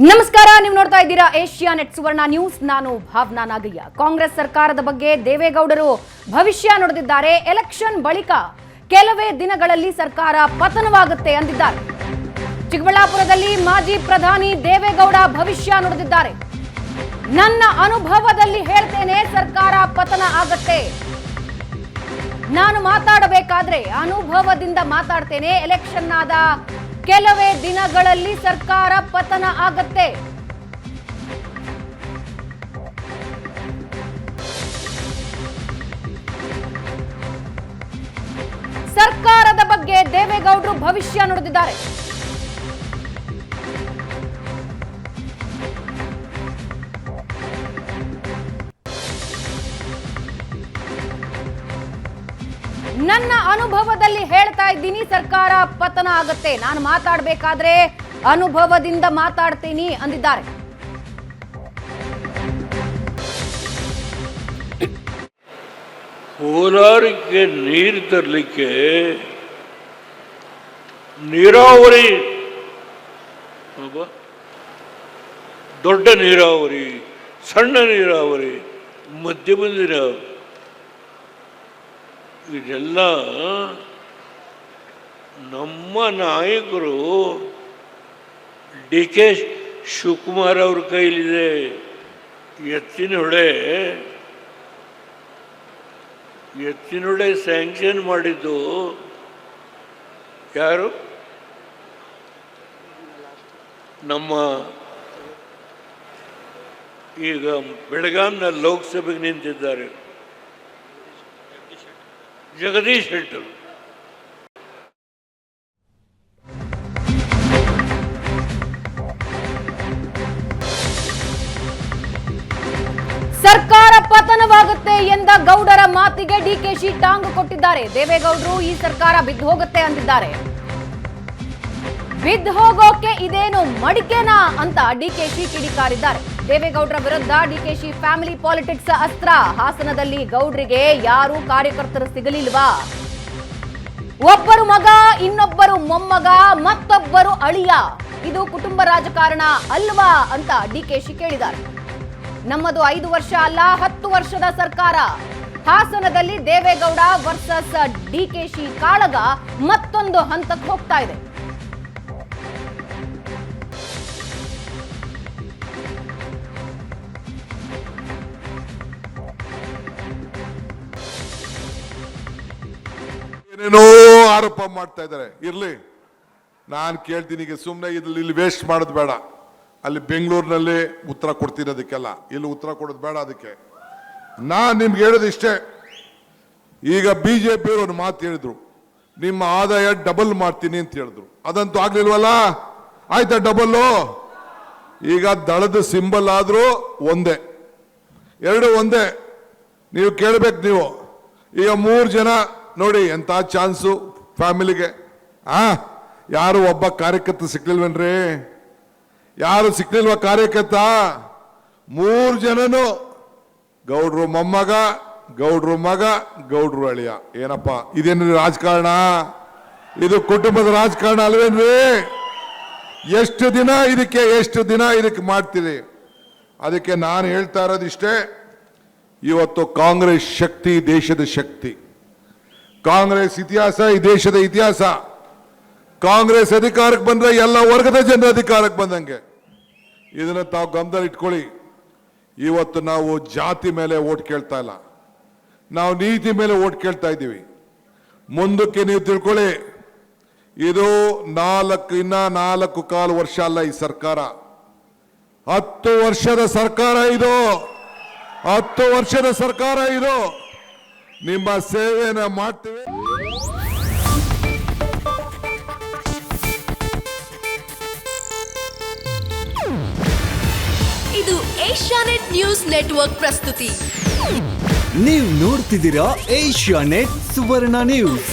ನಮಸ್ಕಾರ, ನೀವು ನೋಡ್ತಾ ಇದ್ದೀರಾ ಏಷ್ಯಾ ನೆಟ್ ಸುವರ್ಣ ನ್ಯೂಸ್. ನಾನು ಭಾವನಾ ನಾಗಯ್ಯ. ಕಾಂಗ್ರೆಸ್ ಸರ್ಕಾರದ ಬಗ್ಗೆ ದೇವೇಗೌಡರು ಭವಿಷ್ಯ ನುಡಿದಿದ್ದಾರೆ. ಎಲೆಕ್ಷನ್ ಬಳಿಕ ಕೆಲವೇ ದಿನಗಳಲ್ಲಿ ಸರ್ಕಾರ ಪತನವಾಗುತ್ತೆ ಅಂದಿದ್ದಾರೆ. ಚಿಕ್ಕಬಳ್ಳಾಪುರದಲ್ಲಿ ಮಾಜಿ ಪ್ರಧಾನಿ ದೇವೇಗೌಡ ಭವಿಷ್ಯ ನುಡಿದಿದ್ದಾರೆ. ನನ್ನ ಅನುಭವದಲ್ಲಿ ಹೇಳ್ತೇನೆ, ಸರ್ಕಾರ ಪತನ ಆಗತ್ತೆ. ನಾನು ಮಾತಾಡಬೇಕಾದ್ರೆ ಅನುಭವದಿಂದ ಮಾತಾಡ್ತೇನೆ. ಎಲೆಕ್ಷನ್ ಆದ ಕೆಲವೇ ದಿನಗಳಲ್ಲಿ ಸರ್ಕಾರ ಪತನ ಆಗತ್ತೆ. ಸರ್ಕಾರದ ಬಗ್ಗೆ ದೇವೇಗೌಡರು ಭವಿಷ್ಯ ನುಡಿದಿದ್ದಾರೆ. ನನ್ನ ಅನುಭವದಲ್ಲಿ ಹೇಳ್ತಾ ಇದ್ದೀನಿ, ಸರ್ಕಾರ ಪತನ ಆಗತ್ತೆ. ನಾನು ಮಾತಾಡಬೇಕಾದ್ರೆ ಅನುಭವದಿಂದ ಮಾತಾಡ್ತೀನಿ ಅಂದಿದ್ದಾರೆ. ಕೋಲಾರಕ್ಕೆ ನೀರು ತರಲಿಕ್ಕೆ ನೀರಾವರಿ, ದೊಡ್ಡ ನೀರಾವರಿ, ಸಣ್ಣ ನೀರಾವರಿ, ಮಧ್ಯಮ ನೀರಾವರಿ, ಇದೆಲ್ಲ ನಮ್ಮ ನಾಯಕರು ಡಿ ಕೆ ಶಿವಕುಮಾರ್ ಅವ್ರ ಕೈಲಿದೆ. ಎತ್ತಿನೊಳೆ ಸ್ಯಾಂಕ್ಷನ್ ಮಾಡಿದ್ದು ಯಾರು? ನಮ್ಮ ಈಗ ಬೆಳಗಾಂನ ಲೋಕಸಭೆಗೆ ನಿಂತಿದ್ದಾರೆ ಜಗದೀಶ್ ಶೆಟ್ಟರ್. ಸರ್ಕಾರ ಪತನವಾಗುತ್ತೆ ಎಂದ ಗೌಡರ ಮಾತಿಗೆ ಡಿಕೆಶಿ ಟಾಂಗ್ ಕೊಟ್ಟಿದ್ದಾರೆ. ದೇವೇಗೌಡರು ಈ ಸರ್ಕಾರ ಬಿದ್ದು ಹೋಗುತ್ತೆ ಅಂದಿದ್ದಾರೆ. ಬಿದ್ದು ಹೋಗೋಕೆ ಇದೇನು ಮಡಿಕೆನಾ ಅಂತ ಡಿಕೆಶಿ ಕಿಡಿಕಾರಿದ್ದಾರೆ. ದೇವೇಗೌಡರ ವಿರುದ್ಧ ಡಿಕೆಶಿ ಫ್ಯಾಮಿಲಿ ಪಾಲಿಟಿಕ್ಸ್ ಅಸ್ತ್ರ. ಹಾಸನದಲ್ಲಿ ಗೌಡ್ರಿಗೆ ಯಾರು ಕಾರ್ಯಕರ್ತರು ಸಿಗಲಿಲ್ವಾ? ಒಬ್ಬರು ಮಗ, ಇನ್ನೊಬ್ಬರು ಮೊಮ್ಮಗ, ಮತ್ತೊಬ್ಬರು ಅಳಿಯ. ಇದು ಕುಟುಂಬ ರಾಜಕಾರಣ ಅಲ್ವಾ ಅಂತ ಡಿಕೆಶಿ ಕೇಳಿದ್ದಾರೆ. ನಮ್ಮದು 5 ವರ್ಷ ಅಲ್ಲ, 10 ವರ್ಷದ ಸರ್ಕಾರ. ಹಾಸನದಲ್ಲಿ ದೇವೇಗೌಡ ವರ್ಸಸ್ ಡಿಕೆಶಿ ಕಾಳಗ ಮತ್ತೊಂದು ಹಂತಕ್ಕೆ ಹೋಗ್ತಾ ಇದೆ. ಏನೇನೋ ಆರೋಪ ಮಾಡ್ತಾ ಇದ್ದಾರೆ. ಇರ್ಲಿ, ನಾನು ಕೇಳ್ತೀನಿ. ಈಗ ಸುಮ್ಮನೆ ಇಲ್ಲಿ ವೇಸ್ಟ್ ಮಾಡೋದು ಬೇಡ. ಅಲ್ಲಿ ಬೆಂಗಳೂರಿನಲ್ಲಿ ಉತ್ತರ ಕೊಡ್ತೀನಿ ಅದಕ್ಕೆಲ್ಲ, ಇಲ್ಲಿ ಉತ್ತರ ಕೊಡೋದು ಬೇಡ. ಅದಕ್ಕೆ ನಾನು ನಿಮ್ಗೆ ಹೇಳೋದು ಇಷ್ಟೇ. ಈಗ ಬಿಜೆಪಿ ಅವರು ಒಂದು ಮಾತು ಹೇಳಿದ್ರು, ನಿಮ್ಮ ಆದಾಯ ಡಬಲ್ ಮಾಡ್ತೀನಿ ಅಂತ ಹೇಳಿದ್ರು. ಅದಂತೂ ಆಗ್ಲಿಲ್ವಲ್ಲ? ಆಯ್ತಾ ಡಬಲ್ಲು? ಈಗ ದಳದ ಸಿಂಬಲ್ ಆದ್ರೂ ಒಂದೇ, ಎರಡು ಒಂದೇ. ನೀವು ಕೇಳಬೇಕು. ನೀವು ಈಗ 3 ಜನ ನೋಡಿ, ಎಂತ ಚಾನ್ಸು ಫ್ಯಾಮಿಲಿಗೆ. ಯಾರು ಒಬ್ಬ ಕಾರ್ಯಕರ್ತ ಸಿಕ್ಲಿಲ್ವೇನ್ರಿ? ಯಾರು ಸಿಕ್ಲಿಲ್ವ ಕಾರ್ಯಕರ್ತ? 3 ಜನನು ಗೌಡ್ರು ಮೊಮ್ಮಗ, ಗೌಡ್ರು ಮಗ, ಗೌಡ್ರು ಅಳಿಯ. ಏನಪ್ಪ ಇದೇನ್ರಿ ರಾಜಕಾರಣ? ಇದು ಕುಟುಂಬದ ರಾಜಕಾರಣ ಅಲ್ವೇನ್ರಿ? ಎಷ್ಟು ದಿನ ಇದಕ್ಕೆ ಮಾಡ್ತೀರಿ? ಅದಕ್ಕೆ ನಾನು ಹೇಳ್ತಾ ಇರೋದಿಷ್ಟೇ. ಇವತ್ತು ಕಾಂಗ್ರೆಸ್ ಶಕ್ತಿ ದೇಶದ ಶಕ್ತಿ. ಕಾಂಗ್ರೆಸ್ ಇತಿಹಾಸ ಈ ದೇಶದ ಇತಿಹಾಸ. ಕಾಂಗ್ರೆಸ್ ಅಧಿಕಾರಕ್ಕೆ ಬಂದ್ರೆ ಎಲ್ಲ ವರ್ಗದ ಜನರ ಅಧಿಕಾರಕ್ಕೆ ಬಂದಂಗೆ. ಇದನ್ನ ತಾವು ಗಮನದಲ್ಲಿ ಇಟ್ಕೊಳ್ಳಿ. ಇವತ್ತು ನಾವು ಜಾತಿ ಮೇಲೆ ಓಟ್ ಕೇಳ್ತಾ ಇಲ್ಲ, ನಾವು ನೀತಿ ಮೇಲೆ ಓಟ್ ಕೇಳ್ತಾ ಇದ್ದೀವಿ. ಮುಂದಕ್ಕೆ ನೀವು ತಿಳ್ಕೊಳ್ಳಿ, ಇದು 4.25 ವರ್ಷ ಅಲ್ಲ ಈ ಸರ್ಕಾರ, 10 ವರ್ಷದ ಸರ್ಕಾರ ಇದು. 10 ವರ್ಷದ ಸರ್ಕಾರ ಇದು. ನಿಮ್ಮ ಸೇವೆನ ಮಾಡ್ತೀವಿ. ಇದು ಏಷ್ಯಾನೆಟ್ ನ್ಯೂಸ್ ನೆಟ್ವರ್ಕ್ ಪ್ರಸ್ತುತಿ. ನೀವು ನೋಡ್ತಿದ್ದೀರಾ ಏಷ್ಯಾನೆಟ್ ಸುವರ್ಣ ನ್ಯೂಸ್.